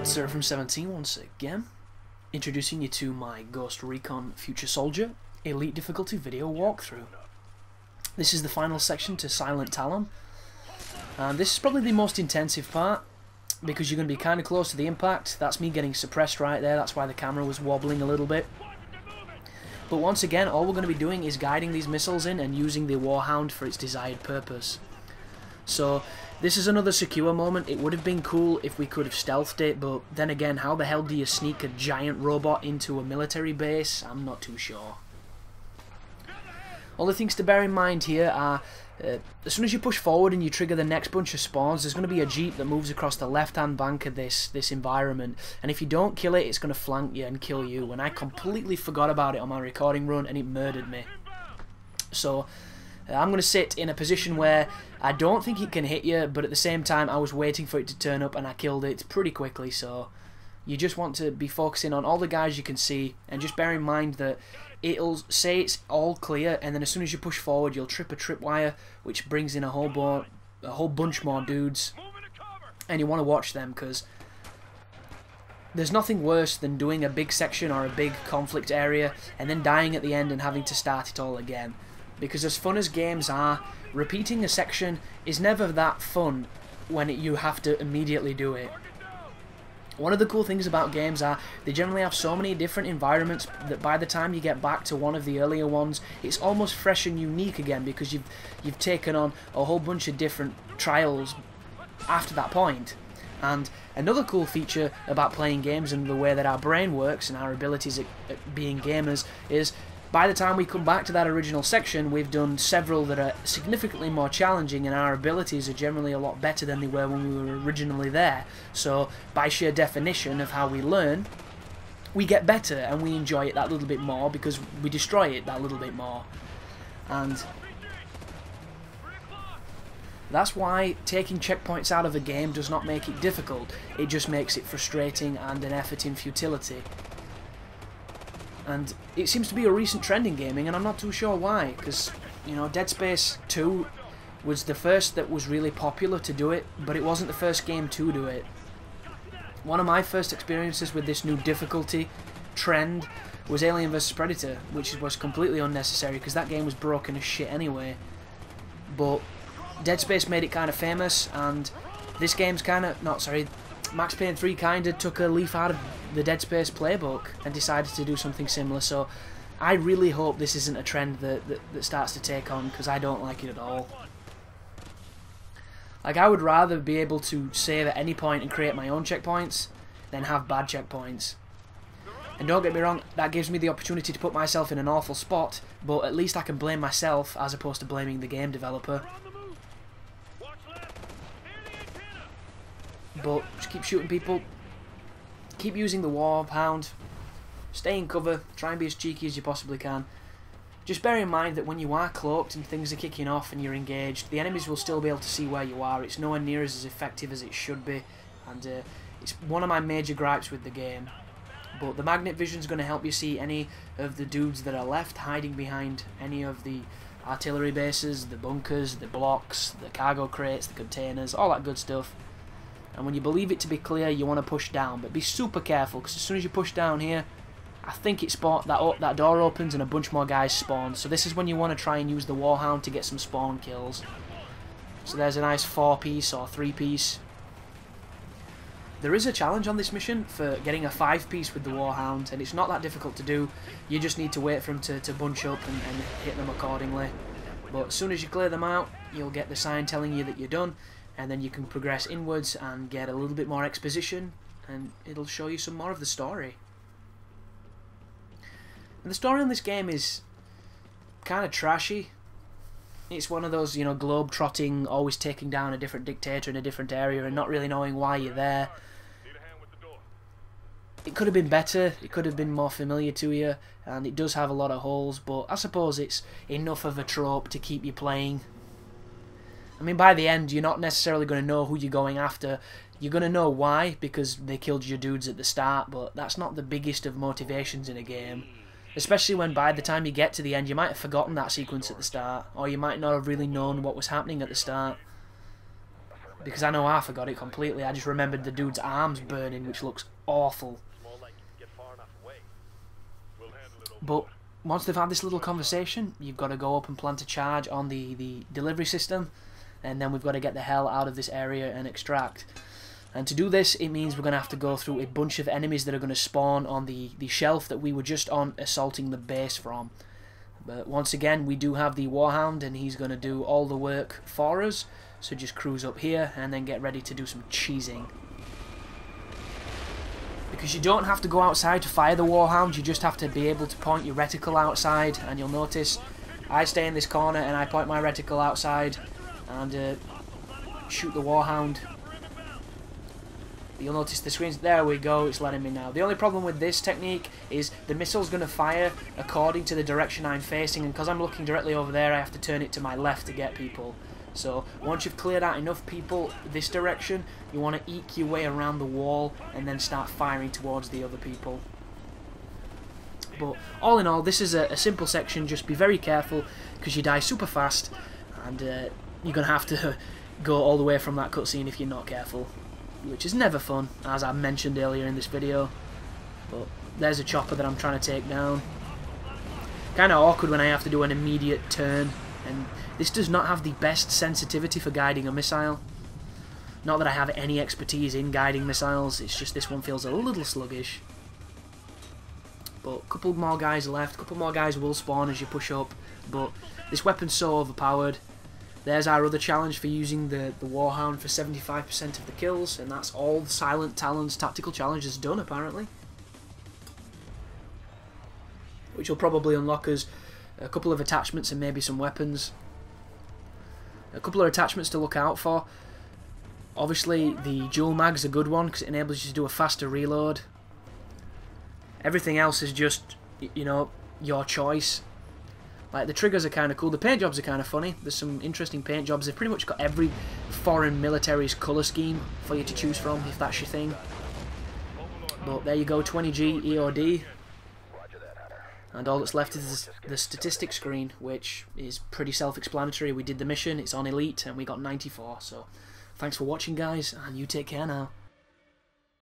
Sir from 17 once again, introducing you to my Ghost Recon Future Soldier Elite Difficulty video walkthrough. This is the final section to Silent Talon, and this is probably the most intensive part because you're going to be kind of close to the impact. That's me getting suppressed right there, that's why the camera was wobbling a little bit. But once again, all we're going to be doing is guiding these missiles in and using the Warhound for its desired purpose. So this is another secure moment. It would have been cool if we could have stealthed it, but then again, how the hell do you sneak a giant robot into a military base? I'm not too sure. All the things to bear in mind here are, as soon as you push forward and you trigger the next bunch of spawns, there's going to be a jeep that moves across the left-hand bank of this environment, and if you don't kill it, it's going to flank you and kill you, and I completely forgot about it on my recording run, and it murdered me. So I'm going to sit in a position where I don't think it can hit you, but at the same time I was waiting for it to turn up and I killed it pretty quickly. So you just want to be focusing on all the guys you can see, and just bear in mind that it'll say it's all clear, and then as soon as you push forward you'll trip a tripwire, which brings in a whole bunch more dudes, and you want to watch them because there's nothing worse than doing a big section or a big conflict area and then dying at the end and having to start it all again. Because as fun as games are, repeating a section is never that fun when you have to immediately do it. One of the cool things about games are they generally have so many different environments that by the time you get back to one of the earlier ones, it's almost fresh and unique again because you've taken on a whole bunch of different trials after that point. And another cool feature about playing games and the way that our brain works and our abilities at being gamers is by the time we come back to that original section, we've done several that are significantly more challenging, and our abilities are generally a lot better than they were when we were originally there. So by sheer definition of how we learn, we get better and we enjoy it that little bit more because we destroy it that little bit more. And that's why taking checkpoints out of a game does not make it difficult, it just makes it frustrating and an effort in futility. And it seems to be a recent trend in gaming, and I'm not too sure why, because, you know, Dead Space 2 was the first that was really popular to do it, but it wasn't the first game to do it. One of my first experiences with this new difficulty trend was Alien vs Predator, which was completely unnecessary because that game was broken as shit anyway. But Dead Space made it kind of famous, and this game's kind of, Max Payne 3 kind of took a leaf out of the Dead Space playbook and decided to do something similar, so I really hope this isn't a trend that starts to take on, because I don't like it at all. Like, I would rather be able to save at any point and create my own checkpoints than have bad checkpoints. And don't get me wrong, that gives me the opportunity to put myself in an awful spot, but at least I can blame myself as opposed to blaming the game developer. But just keep shooting people, keep using the Warhound, stay in cover, try and be as cheeky as you possibly can. Just bear in mind that when you are cloaked and things are kicking off and you're engaged, the enemies will still be able to see where you are. It's nowhere near as effective as it should be, and it's one of my major gripes with the game. But the magnet vision is going to help you see any of the dudes that are left hiding behind any of the artillery bases, the bunkers, the blocks, the cargo crates, the containers, all that good stuff. And when you believe it to be clear, you want to push down, but be super careful, because as soon as you push down here, I think that door opens and a bunch more guys spawn. So this is when you want to try and use the Warhound to get some spawn kills. So there's a nice 4-piece or 3-piece. There is a challenge on this mission for getting a 5-piece with the Warhound, and it's not that difficult to do. You just need to wait for them to bunch up and hit them accordingly. But as soon as you clear them out, you'll get the sign telling you that you're done, and then you can progress inwards and get a little bit more exposition, and it'll show you some more of the story. And the story on this game is kind of trashy. It's one of those, you know, globe-trotting, always taking down a different dictator in a different area and not really knowing why you're there. It could have been better, it could have been more familiar to you, and it does have a lot of holes, but I suppose it's enough of a trope to keep you playing. I mean, by the end, you're not necessarily going to know who you're going after. You're going to know why, because they killed your dudes at the start, but that's not the biggest of motivations in a game. Especially when by the time you get to the end, you might have forgotten that sequence at the start, or you might not have really known what was happening at the start. because I know I forgot it completely. I just remembered the dude's arms burning, which looks awful. But once they've had this little conversation, you've got to go up and plant a charge on the delivery system, and then we've got to get the hell out of this area and extract. And to do this, it means we're going to have to go through a bunch of enemies that are going to spawn on the shelf that we were just on assaulting the base from. But once again, we do have the Warhound, and he's going to do all the work for us. So just cruise up here and then get ready to do some cheesing. Because you don't have to go outside to fire the Warhound, you just have to be able to point your reticle outside. And you'll notice I stay in this corner and I point my reticle outside and shoot the Warhound. You'll notice the screens, there we go, it's letting me now. The only problem with this technique is the missile's going to fire according to the direction I'm facing, and because I'm looking directly over there I have to turn it to my left to get people. So once you've cleared out enough people this direction, you want to eke your way around the wall and then start firing towards the other people. But all in all, this is a simple section. Just be very careful because you die super fast, and you're going to have to go all the way from that cutscene if you're not careful, which is never fun, as I mentioned earlier in this video. But there's a chopper that I'm trying to take down. Kind of awkward when I have to do an immediate turn, and this does not have the best sensitivity for guiding a missile. Not that I have any expertise in guiding missiles, it's just this one feels a little sluggish. But a couple more guys left, a couple more guys will spawn as you push up, but this weapon's so overpowered. There's our other challenge for using the Warhound for 75% of the kills, and that's all the Silent Talon's tactical challenge has done, apparently. Which will probably unlock us a couple of attachments and maybe some weapons. A couple of attachments to look out for. Obviously, the dual mag's a good one because it enables you to do a faster reload. Everything else is just, you know, your choice. Like, the triggers are kind of cool. The paint jobs are kind of funny. There's some interesting paint jobs. They've pretty much got every foreign military's colour scheme for you to choose from, if that's your thing. But there you go, 20G EOD. And all that's left is the statistics screen, which is pretty self-explanatory. We did the mission, it's on Elite, and we got 94. So, thanks for watching, guys, and you take care now.